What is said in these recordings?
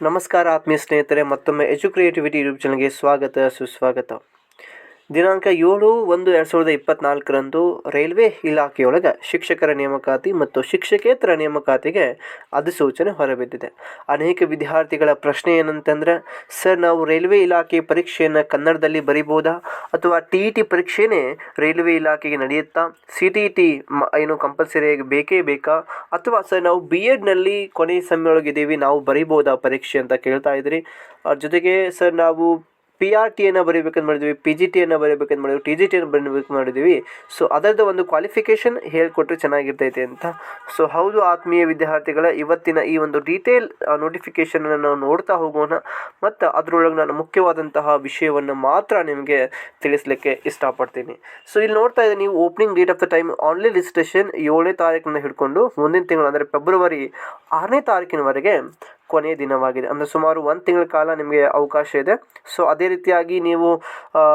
ನಮಸ್ಕಾರ ಆತ್ಮೀಯ ಸ್ನೇಹಿತರೆ, ಮತ್ತೊಮ್ಮೆ ಕ್ರಿಯೇಟಿವಿಟಿ ಯೂಟ್ಯೂಬ್ ಚಾನಲ್ಗೆ ಸ್ವಾಗತ ಸುಸ್ವಾಗತ. ದಿನಾಂಕ 7/1/2024ರಂದು ರೈಲ್ವೆ ಇಲಾಖೆಯೊಳಗೆ ಶಿಕ್ಷಕರ ನೇಮಕಾತಿ ಮತ್ತು ಶಿಕ್ಷಕೇತರ ನೇಮಕಾತಿಗೆ ಅಧಿಸೂಚನೆ ಹೊರಬಿದ್ದಿದೆ. ಅನೇಕ ವಿದ್ಯಾರ್ಥಿಗಳ ಪ್ರಶ್ನೆ ಏನಂತಂದ್ರೆ, ಸರ್ ನಾವು ರೈಲ್ವೆ ಇಲಾಖೆ ಪರೀಕ್ಷೆಯನ್ನು ಕನ್ನಡದಲ್ಲಿ ಬರಿಬೋದಾ ಅಥವಾ TET ಪರೀಕ್ಷೆನೇ ರೈಲ್ವೆ ಇಲಾಖೆಗೆ ನಡೆಯುತ್ತಾ, CTET ಏನು ಕಂಪಲ್ಸರಿಯಾಗಿ ಬೇಕೇ ಬೇಕಾ, ಅಥವಾ ಸರ್ ನಾವು BEdನಲ್ಲಿ ಕೊನೆಯ ಸಮಯೊಳಗಿದ್ದೀವಿ ನಾವು ಬರಿಬೋದಾ ಪರೀಕ್ಷೆ ಅಂತ ಕೇಳ್ತಾ ಇದ್ರಿ. ಜೊತೆಗೆ ಸರ್ ನಾವು PRTಯನ್ನು ಬರೀಬೇಕಂತ ಮಾಡಿದ್ವಿ, PGTಯನ್ನು ಬರೀಬೇಕಂತ ಮಾಡಿದ್ವಿ, TGTಯನ್ನು ಬರೀಬೇಕು ಮಾಡಿದ್ವಿ. ಸೊ ಅದರದ್ದು ಒಂದು ಕ್ವಾಲಿಫಿಕೇಷನ್ ಹೇಳಿಕೊಟ್ರೆ ಚೆನ್ನಾಗಿರ್ತೈತೆ ಅಂತ. ಸೊ ಹೌದು ಆತ್ಮೀಯ ವಿದ್ಯಾರ್ಥಿಗಳ, ಇವತ್ತಿನ ಈ ಒಂದು ಡೀಟೇಲ್ ನೋಟಿಫಿಕೇಷನನ್ನು ನಾವು ನೋಡ್ತಾ ಹೋಗೋಣ ಮತ್ತು ಅದರೊಳಗೆ ನಾನು ಮುಖ್ಯವಾದಂತಹ ವಿಷಯವನ್ನು ಮಾತ್ರ ನಿಮಗೆ ತಿಳಿಸ್ಲಿಕ್ಕೆ ಇಷ್ಟಪಡ್ತೀನಿ. ಸೊ ಇಲ್ಲಿ ನೋಡ್ತಾ ಇದ್ದೀನಿ ನೀವು, opening date of the time online registration 7ನೇ ತಾರೀಕಿನ ಹಿಡ್ಕೊಂಡು ಮುಂದಿನ ತಿಂಗಳು ಅಂದರೆ ಫೆಬ್ರವರಿ 6ನೇ ತಾರೀಕಿನವರೆಗೆ ಕೊನೆಯ ದಿನವಾಗಿದೆ. ಅಂದರೆ ಸುಮಾರು 1 ತಿಂಗಳ ಕಾಲ ನಿಮಗೆ ಅವಕಾಶ ಇದೆ. ಸೊ ಅದೇ ರೀತಿಯಾಗಿ ನೀವು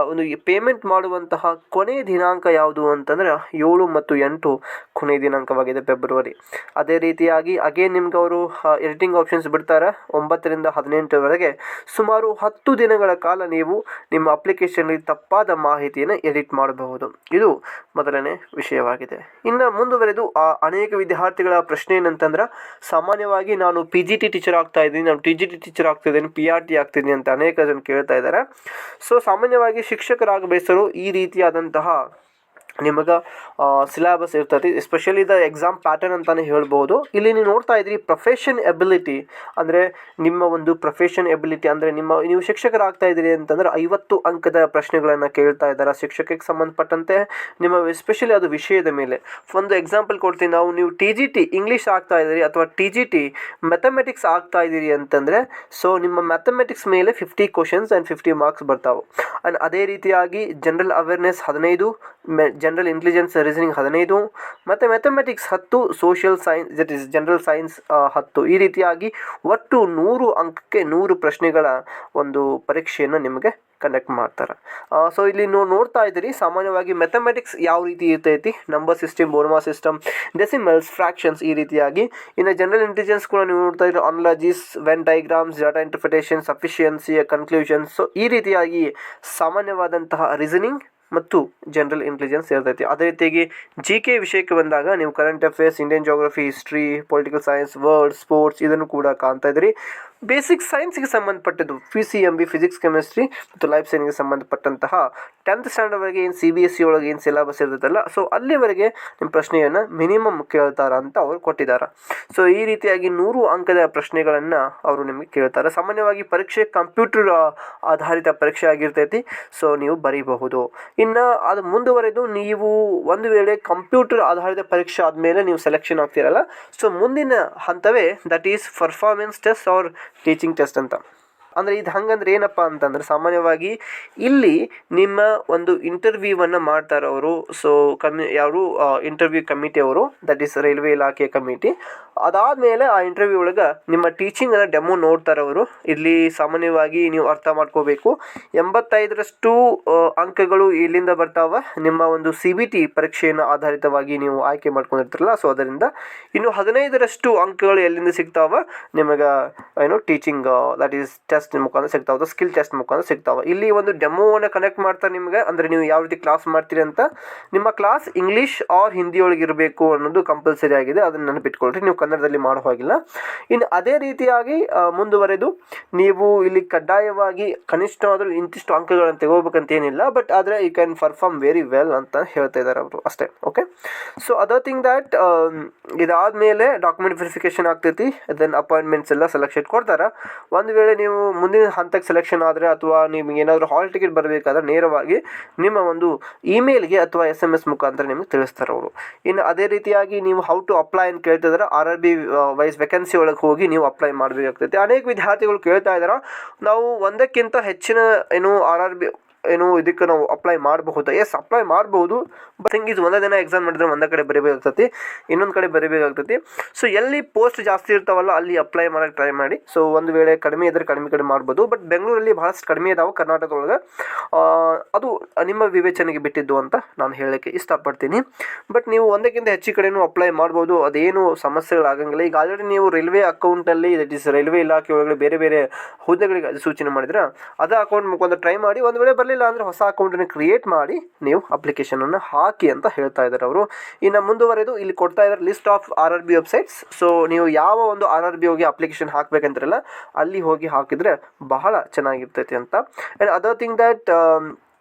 ಒಂದು ಪೇಮೆಂಟ್ ಮಾಡುವಂತಹ ಕೊನೆಯ ದಿನಾಂಕ ಯಾವುದು ಅಂತಂದರೆ 7 ಮತ್ತು 8 ಕೊನೆಯ ದಿನಾಂಕವಾಗಿದೆ ಫೆಬ್ರವರಿ. ಅದೇ ರೀತಿಯಾಗಿ ಅಗೇನ್ ನಿಮ್ಗೆ ಅವರು ಎಡಿಟಿಂಗ್ ಆಪ್ಷನ್ಸ್ ಬಿಡ್ತಾರೆ 9ರಿಂದ 18ರವರೆಗೆ. ಸುಮಾರು 10 ದಿನಗಳ ಕಾಲ ನೀವು ನಿಮ್ಮ ಅಪ್ಲಿಕೇಶನ್ನಲ್ಲಿ ತಪ್ಪಾದ ಮಾಹಿತಿಯನ್ನು ಎಡಿಟ್ ಮಾಡಬಹುದು. ಇದು ಮೊದಲನೇ ವಿಷಯವಾಗಿದೆ. ಇನ್ನು ಮುಂದುವರೆದು ಅನೇಕ ವಿದ್ಯಾರ್ಥಿಗಳ ಪ್ರಶ್ನೆ ಏನಂತಂದ್ರೆ, ಸಾಮಾನ್ಯವಾಗಿ ನಾನು PGT ಟೀಚರ್ ಆಗ್ತಾ ಇದ್ದೀನಿ, ನಾನು TGT ಟೀಚರ್ ಆಗ್ತಾ ಇದ್ದೀನಿ, PRT ಆಗ್ತಿದ್ದೀನಿ ಅಂತ ಅನೇಕ ಜನ ಕೇಳ್ತಾ ಇದ್ದಾರೆ. ಸೊ ಸಾಮಾನ್ಯವಾಗಿ ಶಿಕ್ಷಕರಾಗಬೇಕರು ಈ ರೀತಿಯಾದಂತಹ ನಿಮಗೆ ಸಿಲೆಬಸ್ ಇರ್ತದೆ. ಎಸ್ಪೆಷಲಿ ದ ಎಕ್ಸಾಮ್ ಪ್ಯಾಟರ್ನ್ ಅಂತಲೇ ಹೇಳ್ಬೋದು. ಇಲ್ಲಿ ನೀವು ನೋಡ್ತಾ ಇದ್ರಿ ಪ್ರೊಫೆಷನ್ ಎಬಿಲಿಟಿ ಅಂದರೆ ನಿಮ್ಮ ಒಂದು ಪ್ರೊಫೆಷನ್ ಎಬಿಲಿಟಿ ಅಂದರೆ ನೀವು ಶಿಕ್ಷಕರಾಗ್ತಾ ಇದ್ದೀರಿ ಅಂತಂದರೆ 50 ಅಂಕದ ಪ್ರಶ್ನೆಗಳನ್ನು ಕೇಳ್ತಾ ಇದ್ದಾರೆ ಶಿಕ್ಷಕಕ್ಕೆ ಸಂಬಂಧಪಟ್ಟಂತೆ ನಿಮ್ಮ ಎಸ್ಪೆಷಲಿ ಅದು ವಿಷಯದ ಮೇಲೆ. ಒಂದು ಎಕ್ಸಾಂಪಲ್ ಕೊಡ್ತೀನಿ. ನೀವು TGT ಇಂಗ್ಲೀಷ್ ಆಗ್ತಾ ಇದ್ದೀರಿ ಅಥವಾ TGT ಮ್ಯಾಥಮೆಟಿಕ್ಸ್ ಆಗ್ತಾ ಇದ್ದೀರಿ ಅಂತಂದರೆ, ಸೊ ನಿಮ್ಮ ಮ್ಯಾಥಮೆಟಿಕ್ಸ್ ಮೇಲೆ 50 ಕ್ವಶನ್ಸ್ ಆ್ಯಂಡ್ 50 ಮಾರ್ಕ್ಸ್ ಬರ್ತಾವೆ. ಆ್ಯಂಡ್ ಅದೇ ರೀತಿಯಾಗಿ general awareness 15, general intelligence reasoning 15 ಮತ್ತು mathematics 10, social science that is general science 10. ಈ ರೀತಿಯಾಗಿ ಒಟ್ಟು 100 ಅಂಕಕ್ಕೆ 100 ಪ್ರಶ್ನೆಗಳ ಒಂದು ಪರೀಕ್ಷೆಯನ್ನು ನಿಮಗೆ ಕಂಡಕ್ಟ್ ಮಾಡ್ತಾರೆ. ಸೊ ಇಲ್ಲಿ ನೋಡ್ತಾ ಇದ್ದೀರಿ ಸಾಮಾನ್ಯವಾಗಿ ಮ್ಯಾಥಮೆಟಿಕ್ಸ್ ಯಾವ ರೀತಿ ಇರ್ತೈತಿ, ನಂಬರ್ ಸಿಸ್ಟಮ್, ಬೋರ್ಮಾ ಸಿಸ್ಟಮ್, ಡೆಸಿಮಲ್ಸ್, ಫ್ರಾಕ್ಷನ್ಸ್ ಈ ರೀತಿಯಾಗಿ. ಇನ್ನು ಜನರಲ್ ಇಂಟೆಲಿಜೆನ್ಸ್ ಕೂಡ ನೀವು ನೋಡ್ತಾ ಇದ್ದೀರಿ analogies, Venn diagrams, data interpretation, sufficiency, conclusions. So ಈ ರೀತಿಯಾಗಿ ಸಾಮಾನ್ಯವಾದಂತಹ ರೀಸನಿಂಗ್ ಮತ್ತು ಜನರಲ್ ಇಂಟೆಲಿಜೆನ್ಸ್ ಇರ್ತೈತಿ. ಅದೇ ರೀತಿಯಾಗಿ GK ವಿಷಯಕ್ಕೆ ಬಂದಾಗ ನೀವು current affairs, Indian geography, history, political science, world, sports ಇದನ್ನು ಕೂಡ ಕಾಣ್ತಾ ಇದ್ದೀರಿ. ಬೇಸಿಕ್ ಸೈನ್ಸ್ಗೆ ಸಂಬಂಧಪಟ್ಟದ್ದು PCMB, ಫಿಸಿಕ್ಸ್, ಕೆಮಿಸ್ಟ್ರಿ ಮತ್ತು ಲೈಫ್ ಸೈನ್ಸ್ಗೆ ಸಂಬಂಧಪಟ್ಟಂತಹ 10th ಸ್ಟ್ಯಾಂಡರ್ಡ್ವರೆಗೆ ಏನು CBSE ಒಳಗೆ ಏನು ಸಿಲೆಬಸ್ ಇರ್ತೈತಲ್ಲ, ಸೊ ಅಲ್ಲಿವರೆಗೆ ನಿಮ್ಮ ಪ್ರಶ್ನೆಯನ್ನು ಮಿನಿಮಮ್ ಕೇಳ್ತಾರ ಅಂತ ಅವರು ಕೊಟ್ಟಿದ್ದಾರೆ. ಸೊ ಈ ರೀತಿಯಾಗಿ 100 ಅಂಕದ ಪ್ರಶ್ನೆಗಳನ್ನು ಅವರು ನಿಮಗೆ ಕೇಳ್ತಾರೆ. ಸಾಮಾನ್ಯವಾಗಿ ಪರೀಕ್ಷೆ ಕಂಪ್ಯೂಟರ್ ಆಧಾರಿತ ಪರೀಕ್ಷೆ ಆಗಿರ್ತೈತಿ. ಸೊ ನೀವು ಬರೀಬಹುದು. ಇನ್ನು ಅದು ಮುಂದುವರೆದು ನೀವು ಒಂದು ವೇಳೆ ಕಂಪ್ಯೂಟರ್ ಆಧಾರಿತ ಪರೀಕ್ಷೆ ಆದಮೇಲೆ ನೀವು ಸೆಲೆಕ್ಷನ್ ಆಗ್ತಿರಲ್ಲ, ಸೊ ಮುಂದಿನ ಹಂತವೇ that is performance test or teaching test ಅಂತ. ಅಂದರೆ ಇದು ಹಂಗಂದ್ರೆ ಏನಪ್ಪ ಅಂತಂದರೆ, ಸಾಮಾನ್ಯವಾಗಿ ಇಲ್ಲಿ ನಿಮ್ಮ ಒಂದು ಇಂಟರ್ವ್ಯೂವನ್ನು ಮಾಡ್ತಾರೆ ಅವರು. ಸೊ ಯಾರು ಇಂಟರ್ವ್ಯೂ ಕಮಿಟಿ ಅವರು, ದಟ್ ಈಸ್ ರೈಲ್ವೆ ಇಲಾಖೆ ಕಮಿಟಿ. ಅದಾದಮೇಲೆ ಆ ಇಂಟರ್ವ್ಯೂ ಒಳಗೆ ನಿಮ್ಮ ಟೀಚಿಂಗನ್ನು ಡೆಮೋ ನೋಡ್ತಾರೆ ಅವರು. ಇಲ್ಲಿ ಸಾಮಾನ್ಯವಾಗಿ ನೀವು ಅರ್ಥ ಮಾಡ್ಕೋಬೇಕು, 85ರಷ್ಟು ಅಂಕಗಳು ಇಲ್ಲಿಂದ ಬರ್ತಾವೆ ನಿಮ್ಮ ಒಂದು CBT ಪರೀಕ್ಷೆಯನ್ನು ಆಧಾರಿತವಾಗಿ ನೀವು ಆಯ್ಕೆ ಮಾಡ್ಕೊಂಡಿರ್ತೀರಲ್ಲ, ಸೊ ಅದರಿಂದ ಇನ್ನು 15ರಷ್ಟು ಅಂಕಗಳು ಎಲ್ಲಿಂದ ಸಿಗ್ತಾವೆ ನಿಮಗೆ ಟೀಚಿಂಗ್ ದಟ್ ಈಸ್ ಟೆಸ್ಟ್ ಮುಖಾಂತರ ಸಿಗ್ತಾವೆ, ಸ್ಕಿಲ್ ಟೆಸ್ಟ್ ಮುಖಾಂತರ ಸಿಗ್ತಾವೆ. ಇಲ್ಲಿ ಒಂದು ಡೆಮೋವನ್ನು ಕನೆಕ್ಟ್ ಮಾಡ್ತಾರೆ ನಿಮಗೆ. ಅಂದರೆ ನೀವು ಯಾವ ರೀತಿ ಕ್ಲಾಸ್ ಮಾಡ್ತೀರಿ ಅಂತ, ನಿಮ್ಮ ಕ್ಲಾಸ್ ಇಂಗ್ಲೀಷ್ ಆರ್ ಹಿಂದಿ ಒಳಗೆ ಇರಬೇಕು ಅನ್ನೋದು ಕಂಪಲ್ಸರಿ ಆಗಿದೆ, ಅದನ್ನು ನೆನಪಿಟ್ಕೊಳ್ರಿ. ನೀವು ಕನ್ನಡದಲ್ಲಿ ಮಾಡೋ ಹಾಗಿಲ್ಲ. ಇನ್ನು ಅದೇ ರೀತಿಯಾಗಿ ಮುಂದುವರೆದು ನೀವು ಇಲ್ಲಿ ಕಡ್ಡಾಯವಾಗಿ ಕನಿಷ್ಠವಾದರೂ ಇಂತಿಷ್ಟು ಅಂಕಗಳನ್ನು ತೆಗೋಬೇಕಂತ ಏನಿಲ್ಲ, ಬಟ್ ಆದರೆ you can perform very well ಅಂತ ಹೇಳ್ತಾ ಇದ್ದಾರೆ ಅವರು ಅಷ್ಟೇ. Okay, so other thing that ಇದಾದಮೇಲೆ ಡಾಕ್ಯುಮೆಂಟ್ ವೆರಿಫಿಕೇಷನ್ ಆಗ್ತೈತಿ, ದೆನ್ ಅಪಾಯಿಂಟ್ಮೆಂಟ್ಸ್ ಎಲ್ಲ ಸೆಲೆಕ್ಷನ್ ಕೊಡ್ತಾರೆ. ಒಂದು ವೇಳೆ ನೀವು ಮುಂದಿನ ಹಂತಕ್ಕೆ ಸೆಲೆಕ್ಷನ್ ಆದರೆ ಅಥವಾ ನಿಮಗೆ ಏನಾದರೂ ಹಾಲ್ ಟಿಕೆಟ್ ಬರಬೇಕಾದ್ರೆ ನೇರವಾಗಿ ನಿಮ್ಮ ಒಂದು ಇಮೇಲ್ಗೆ ಅಥವಾ SMS ಮುಖಾಂತರ ನಿಮಗೆ ತಿಳಿಸ್ತಾರೆ ಅವರು. ಇನ್ನು ಅದೇ ರೀತಿಯಾಗಿ ನೀವು ಹೌ ಟು ಅಪ್ಲೈ ಅಂತ ಕೇಳ್ತಿದ್ದಾರೆ. RRB ವೈಸ್ ವೇಕೆನ್ಸಿ ಒಳಗೆ ಹೋಗಿ ನೀವು ಅಪ್ಲೈ ಮಾಡಬೇಕಾಗ್ತೈತೆ. ಅನೇಕ ವಿದ್ಯಾರ್ಥಿಗಳು ಕೇಳ್ತಾ ಇದ್ದಾರೆ, ನಾವು ಒಂದಕ್ಕಿಂತ ಹೆಚ್ಚಿನ RRB ಏನು ಇದಕ್ಕೆ ನಾವು ಅಪ್ಲೈ ಮಾಡಬಹುದು. ಎಸ್, ಅಪ್ಲೈ ಮಾಡ್ಬೋದು. ಬಟ್ ಥಿಂಗ್ ಈಸ್ ಒಂದೇ ದಿನ ಎಕ್ಸಾಮ್ ಮಾಡಿದ್ರೆ ಒಂದೇ ಕಡೆ ಬರೀಬೇಕಾಗ್ತೈತಿ, ಇನ್ನೊಂದು ಕಡೆ ಬರೀಬೇಕಾಗ್ತೈತಿ. ಸೊ ಎಲ್ಲಿ ಪೋಸ್ಟ್ ಜಾಸ್ತಿ ಇರ್ತಾವಲ್ಲ ಅಲ್ಲಿ ಅಪ್ಲೈ ಮಾಡೋಕ್ಕೆ ಟ್ರೈ ಮಾಡಿ. ಸೊ ಒಂದು ವೇಳೆ ಕಡಿಮೆ ಇದ್ದರೆ ಕಡಿಮೆ ಮಾಡ್ಬೋದು. ಬಟ್ ಬೆಂಗಳೂರಲ್ಲಿ ಭಾಳಷ್ಟು ಕಡಿಮೆ ಇದಾವೆ ಕರ್ನಾಟಕದೊಳಗೆ. ಅದು ನಿಮ್ಮ ವಿವೇಚನೆಗೆ ಬಿಟ್ಟಿದ್ದು ಅಂತ ನಾನು ಹೇಳೋಕ್ಕೆ ಇಷ್ಟಪಡ್ತೀನಿ. ಬಟ್ ನೀವು ಒಂದಕ್ಕಿಂತ ಹೆಚ್ಚು ಕಡೆನೂ ಅಪ್ಲೈ ಮಾಡ್ಬೋದು, ಅದೇನು ಸಮಸ್ಯೆಗಳಾಗಂಗಿಲ್ಲ. ಈಗ ಆಲ್ರೆಡಿ ನೀವು ರೈಲ್ವೆ ಅಕೌಂಟಲ್ಲಿ, ದಟ್ ಈಸ್ ರೈಲ್ವೆ ಇಲಾಖೆ ಒಳಗಡೆ ಬೇರೆ ಬೇರೆ ಹುದ್ದೆಗಳಿಗೆ ಅಧಿಸೂಚನೆ ಮಾಡಿದ್ರೆ ಅದೇ ಅಕೌಂಟ್ ಮುಖಾಂತರ ಟ್ರೈ ಮಾಡಿ. ಒಂದು ವೇಳೆ ಬರಲಿಲ್ಲ ಅಂದರೆ ಹೊಸ ಅಕೌಂಟನ್ನು ಕ್ರಿಯೇಟ್ ಮಾಡಿ ನೀವು ಅಪ್ಲಿಕೇಶನನ್ನು ಹಾಕಿ ಅಂತ ಹೇಳ್ತಾ ಇದ್ದಾರೆ ಅವರು. ಇನ್ನು ಮುಂದುವರೆದು ಇಲ್ಲಿ ಕೊಡ್ತಾ ಇದ್ದಾರೆ list of RRB websites. So ನೀವು ಯಾವ ಒಂದು RRB ಹೋಗಿ ಅಪ್ಲಿಕೇಶನ್ ಹಾಕಬೇಕಂತಿರಲ್ಲ ಅಲ್ಲಿ ಹೋಗಿ ಹಾಕಿದರೆ ಬಹಳ ಚೆನ್ನಾಗಿರ್ತೈತಿ ಅಂತ. ಆ್ಯಂಡ್ ಅದರ್ ಥಿಂಗ್ ದ್ಯಾಟ್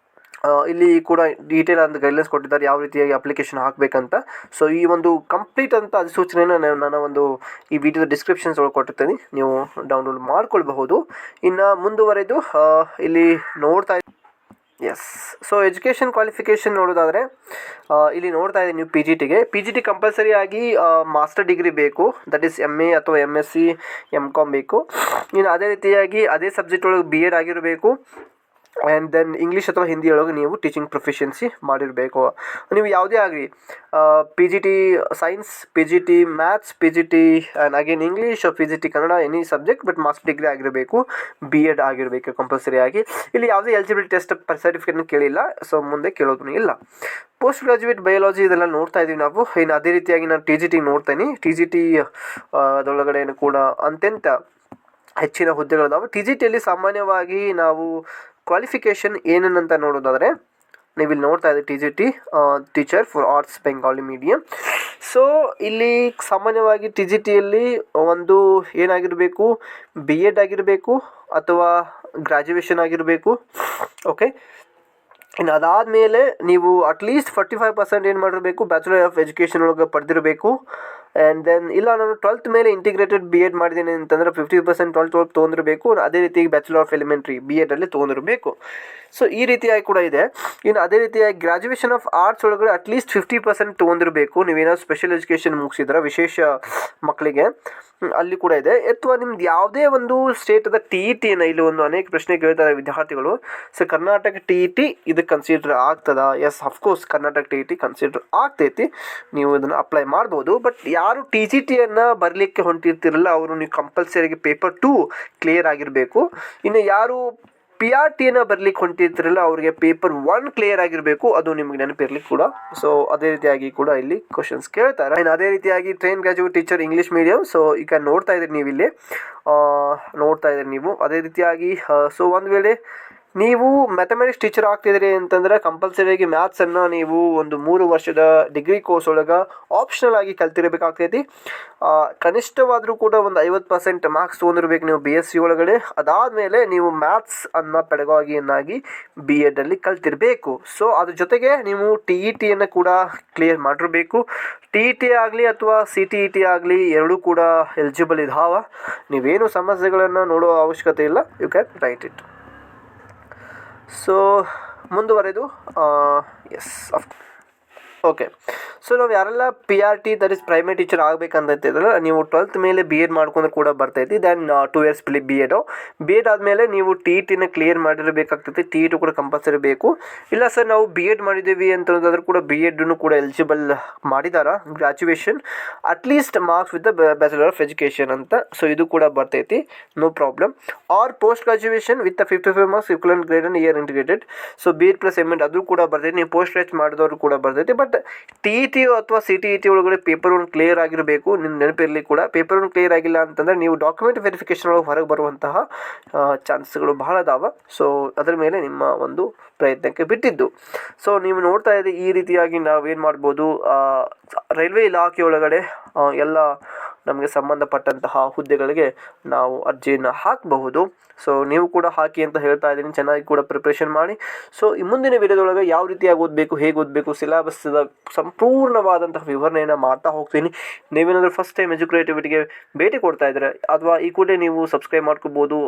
ಇಲ್ಲಿ ಕೂಡ ಡೀಟೇಲ್ ಅಂತ ಗೈಡ್ಲೈನ್ಸ್ ಕೊಟ್ಟಿದ್ದಾರೆ ಯಾವ ರೀತಿಯಾಗಿ ಅಪ್ಲಿಕೇಶನ್ ಹಾಕಬೇಕಂತ. ಸೊ ಈ ಒಂದು ಕಂಪ್ಲೀಟ್ ಅಂತ ಅಧಿಸೂಚನೆಯನ್ನು ನಾನು ಒಂದು ಈ ವಿಡಿಯೋದ ಡಿಸ್ಕ್ರಿಪ್ಷನ್ಸ್ ಒಳಗೆ ಕೊಟ್ಟಿರ್ತೀನಿ, ನೀವು ಡೌನ್ಲೋಡ್ ಮಾಡ್ಕೊಳ್ಬಹುದು. ಇನ್ನು ಮುಂದುವರೆದು ಇಲ್ಲಿ ನೋಡ್ತಾ ಎಸ್. ಸೊ ಎಜುಕೇಷನ್ ಕ್ವಾಲಿಫಿಕೇಷನ್ ನೋಡೋದಾದರೆ ಇಲ್ಲಿ ನೋಡ್ತಾ ಇದ್ದೀನಿ ನೀವು ಪಿ ಜಿ ಟಿ ಕಂಪಲ್ಸರಿ ಆಗಿ ಮಾಸ್ಟರ್ ಡಿಗ್ರಿ ಬೇಕು, ದಟ್ ಈಸ್ MA ಅಥವಾ MSc MCom ಬೇಕು. ಇನ್ನು ಅದೇ ರೀತಿಯಾಗಿ ಅದೇ ಸಬ್ಜೆಕ್ಟ್ ಒಳಗೆ BEd ಆಗಿರಬೇಕು. ಆ್ಯಂಡ್ ದೆನ್ ಇಂಗ್ಲೀಷ್ ಅಥವಾ ಹಿಂದಿ ಒಳಗೆ ನೀವು ಟೀಚಿಂಗ್ ಪ್ರೊಫಿಷಿಯನ್ಸಿ ಮಾಡಿರಬೇಕು. ನೀವು ಯಾವುದೇ ಆಗಲಿ PGT science, PGT maths, PGT and again English, PGT Kannada, any subject, but master degree ಆಗಿರಬೇಕು, BEd ಆಗಿರಬೇಕು ಕಂಪಲ್ಸರಿ ಆಗಿ. ಇಲ್ಲಿ ಯಾವುದೇ ಎಲಿಜಿಬಿಲಿಟಿ ಟೆಸ್ಟ್ ಸರ್ಟಿಫಿಕೇಟ್ನ ಕೇಳಿಲ್ಲ, ಸೊ ಮುಂದೆ ಕೇಳೋದು ಇಲ್ಲ. ಪೋಸ್ಟ್ ಗ್ರಾಜ್ಯುಯೇಟ್ ಬಯಾಲಜಿ ಇದೆಲ್ಲ ನೋಡ್ತಾ ಇದ್ದೀವಿ ನಾವು. ಇನ್ನು ಅದೇ ರೀತಿಯಾಗಿ ನಾನು TGT ನೋಡ್ತೇನೆ. TGT ಅದರೊಳಗಡೆ ಕೂಡ ಅತ್ಯಂತ ಹೆಚ್ಚಿನ ಹುದ್ದೆಗಳಿದಾವೆ. TGTಯಲ್ಲಿ ಸಾಮಾನ್ಯವಾಗಿ ನಾವು ಕ್ವಾಲಿಫಿಕೇಷನ್ ಏನೇನಂತ ನೋಡೋದಾದರೆ ನೀವು ಇಲ್ಲಿ ನೋಡ್ತಾ ಇದ್ದೀವಿ TGT teacher for arts Bengali medium. So ಇಲ್ಲಿ ಸಾಮಾನ್ಯವಾಗಿ TGTಯಲ್ಲಿ ಒಂದು ಏನಾಗಿರಬೇಕು, BEd ಆಗಿರಬೇಕು ಅಥವಾ ಗ್ರ್ಯಾಜುಯೇಷನ್ ಆಗಿರಬೇಕು. ಓಕೆ, ಇನ್ನು ಅದಾದಮೇಲೆ ನೀವು ಅಟ್ಲೀಸ್ಟ್ 45% ಏನು ಮಾಡಿರಬೇಕು, ಬ್ಯಾಚುಲರ್ ಆಫ್ ಎಜುಕೇಷನ್ ಒಳಗೆ ಪಡೆದಿರಬೇಕು. ಆ್ಯಂಡ್ ದೆನ್ ಇಲ್ಲ ನಾನು 12th ಮೇಲೆ ಇಂಟಿಗ್ರೇಟೆಡ್ BEd ಮಾಡಿದ್ದೀನಿ ಅಂತಂದರೆ 50% 12th ಒಳಗೆ ತೊಗೊಂಡಿರಬೇಕು. ಅದೇ ರೀತಿಯಾಗಿ ಬ್ಯಾಚುಲರ್ ಆಫ್ ಎಲಿಮೆಂಟ್ರಿ BEdಲ್ಲಿ ತೊಗೊಂಡಿರಬೇಕು. ಸೊ ಈ ರೀತಿಯಾಗಿ ಕೂಡ ಇದೆ. ಇನ್ನು ಅದೇ ರೀತಿಯಾಗಿ ಗ್ರ್ಯಾಜುಯೇಷನ್ ಆಫ್ ಆರ್ಟ್ಸ್ ಒಳಗಡೆ ಅಟ್ಲೀಸ್ಟ್ 50% ತೊಗೊಂಡಿರಬೇಕು. ನೀವೇನಾದ್ರು ಸ್ಪೆಷಲ್ ಎಜುಕೇಷನ್ ಮುಗಿಸಿದ್ರೆ ವಿಶೇಷ ಮಕ್ಕಳಿಗೆ ಅಲ್ಲಿ ಕೂಡ ಇದೆ. ಅಥವಾ ನಿಮ್ದು ಯಾವುದೇ ಒಂದು ಸ್ಟೇಟದ TETನ ಇಲ್ಲಿ ಒಂದು ಅನೇಕ ಪ್ರಶ್ನೆ ಕೇಳ್ತಾರೆ ವಿದ್ಯಾರ್ಥಿಗಳು. ಸೊ ಕರ್ನಾಟಕ TET ಇದಕ್ಕೆ ಕನ್ಸಿಡರ್ ಆಗ್ತದಾ? Yes, of course Karnataka TET consider ಆಗ್ತೈತಿ, ನೀವು ಇದನ್ನು ಅಪ್ಲೈ ಮಾಡ್ಬೋದು. ಬಟ್ ಯಾರು TGTಯನ್ನು ಬರಲಿಕ್ಕೆ ಹೊಂಟಿರ್ತಿರಲ್ಲ ಅವರು ನೀವು ಕಂಪಲ್ಸರಿಗೆ ಪೇಪರ್ 2 ಕ್ಲಿಯರ್ ಆಗಿರಬೇಕು. ಇನ್ನು ಯಾರು PRTನ ಬರಲಿಕ್ಕೆ ಹೊಂಟಿರ್ತಿರಲ್ಲ ಅವ್ರಿಗೆ ಪೇಪರ್ 1 ಕ್ಲಿಯರ್ ಆಗಿರಬೇಕು, ಅದು ನಿಮಗೆ ನೆನಪಿರ್ಲಿಕ್ಕೆ ಕೂಡ. ಸೊ ಅದೇ ರೀತಿಯಾಗಿ ಕೂಡ ಇಲ್ಲಿ ಕ್ವಶನ್ಸ್ ಕೇಳ್ತಾರೆ. ಇನ್ನು ಅದೇ ರೀತಿಯಾಗಿ train graduate teacher English medium. So ಈಗ ನೋಡ್ತಾ ಇದ್ದೀರಿ ನೀವು ಇಲ್ಲಿ ನೀವು ಅದೇ ರೀತಿಯಾಗಿ. ಸೊ ಒಂದು ವೇಳೆ ನೀವು ಮ್ಯಾಥಮೆಟಿಕ್ಸ್ ಟೀಚರ್ ಆಗ್ತಿದ್ದೀರಿ ಅಂತಂದರೆ ಕಂಪಲ್ಸರಿಯಾಗಿ ಮ್ಯಾಥ್ಸನ್ನು ನೀವು ಒಂದು 3 ವರ್ಷದ ಡಿಗ್ರಿ ಕೋರ್ಸ್ ಒಳಗೆ ಆಪ್ಷನಲ್ ಆಗಿ ಕಲ್ತಿರಬೇಕಾಗ್ತೈತಿ. ಕನಿಷ್ಠವಾದರೂ ಕೂಡ ಒಂದು 50% ಮಾರ್ಕ್ಸ್ ತೊಗೊಂಡಿರ್ಬೇಕು ನೀವು BSc ಒಳಗಡೆ. ಅದಾದಮೇಲೆ ನೀವು ಮ್ಯಾಥ್ಸ್ ಅನ್ನು ಪೆಡಗಾಗಿಯನ್ನಾಗಿ BEdಲ್ಲಿ ಕಲ್ತಿರಬೇಕು. ಸೊ ಅದ್ರ ಜೊತೆಗೆ ನೀವು TETಯನ್ನು ಕೂಡ ಕ್ಲಿಯರ್ ಮಾಡಿರಬೇಕು. TET ಆಗಲಿ ಅಥವಾ CTET ಆಗಲಿ ಎರಡೂ ಕೂಡ ಎಲಿಜಿಬಲ್ ಇದಾವೆ. ನೀವೇನು ಸಮಸ್ಯೆಗಳನ್ನು ನೋಡೋ ಅವಶ್ಯಕತೆ ಇಲ್ಲ, you can write it. So ಮುಂದುವರೆದು ಎಸ್ ಓಕೆ. ಸೊ ನಾವು ಯಾರೆಲ್ಲ PRT that is primary teacher ಆಗಬೇಕಂತಿದ್ರಲ್ಲ ನೀವು 12th ಮೇಲೆ BEd ಮಾಡ್ಕೊಂಡು ಕೂಡ ಬರ್ತೈತಿ. ದೆನ್ 2 years BEd ಆದಮೇಲೆ ನೀವು TETನ ಕ್ಲಿಯರ್ ಮಾಡಿರಬೇಕಾಗ್ತೈತಿ. TET ಕೂಡ ಕಂಪಲ್ಸರಿ ಬೇಕು. ಇಲ್ಲ ಸರ್ ನಾವು BEd ಮಾಡಿದ್ದೀವಿ ಅಂತಂದ್ರೆ ಕೂಡ BEdನ್ನು ಕೂಡ ಎಲಿಜಿಬಲ್ ಮಾಡಿದಾರ graduation at least marks with the bachelor of education ಅಂತ. ಸೊ ಇದು ಕೂಡ ಬರ್ತೈತಿ, no problem. Or post graduation with 55 marks equivalent grade and year integrated. So BEd plus MAd ಅದು ಕೂಡ ಬರ್ತೈತಿ. ನೀವು ಪೋಸ್ಟ್ ಗ್ರಾಜ್ ಮಾಡಿದವರು ಕೂಡ ಬರ್ತೈತಿ. ಬಟ್ TET ಅಥವಾ CTET ಒಳಗಡೆ ಪೇಪರ್ 1 ಕ್ಲಿಯರ್ ಆಗಿರಬೇಕು. ನಿಮ್ಮ ನೆನಪಿರಲಿ ಕೂಡ ಪೇಪರ್ 1 ಕ್ಲಿಯರ್ ಆಗಿಲ್ಲ ಅಂತಂದರೆ ನೀವು ಡಾಕ್ಯುಮೆಂಟ್ ವೆರಿಫಿಕೇಷನ್ ಒಳಗೆ ಹೊರಗೆ ಬರುವಂತಹ ಚಾನ್ಸ್ಗಳು ಬಹಳ ಅದಾವೆ. ಸೊ ಅದರ ಮೇಲೆ ನಿಮ್ಮ ಒಂದು ಪ್ರಯತ್ನಕ್ಕೆ ಬಿಟ್ಟಿದ್ದು. ಸೊ ನೀವು ನೋಡ್ತಾ ಇದ್ದೀರಿ ಈ ರೀತಿಯಾಗಿ ನಾವೇನು ಮಾಡ್ಬೋದು, ರೈಲ್ವೆ ಇಲಾಖೆ ಒಳಗಡೆ ಎಲ್ಲ ನಮಗೆ ಸಂಬಂಧಪಟ್ಟಂತಹ ಹುದ್ದೆಗಳಿಗೆ ನಾವು ಅರ್ಜಿಯನ್ನು ಹಾಕಬಹುದು. ಸೊ ನೀವು ಕೂಡ ಹಾಕಿ ಅಂತ ಹೇಳ್ತಾ ಇದ್ದೀನಿ. ಚೆನ್ನಾಗಿ ಕೂಡ ಪ್ರಿಪ್ರೇಷನ್ ಮಾಡಿ. ಸೊ ಈ ಮುಂದಿನ ವಿಡಿಯೋದೊಳಗೆ ಯಾವ ರೀತಿಯಾಗಿ ಓದಬೇಕು, ಹೇಗೆ ಓದಬೇಕು, ಸಿಲೆಬಸ್ದ ಸಂಪೂರ್ಣವಾದಂತಹ ವಿವರಣೆಯನ್ನು ಮಾಡ್ತಾ ಹೋಗ್ತೀನಿ. ನೀವೇನಾದರೂ ಫಸ್ಟ್ ಟೈಮ್ ಎಜುಕೇಟಿವಿಟಿಗೆ ಭೇಟಿ ಕೊಡ್ತಾ ಇದ್ದರೆ ಅಥವಾ ಈ ಕೂಡ ನೀವು ಸಬ್ಸ್ಕ್ರೈಬ್ ಮಾಡ್ಕೋಬೋದು.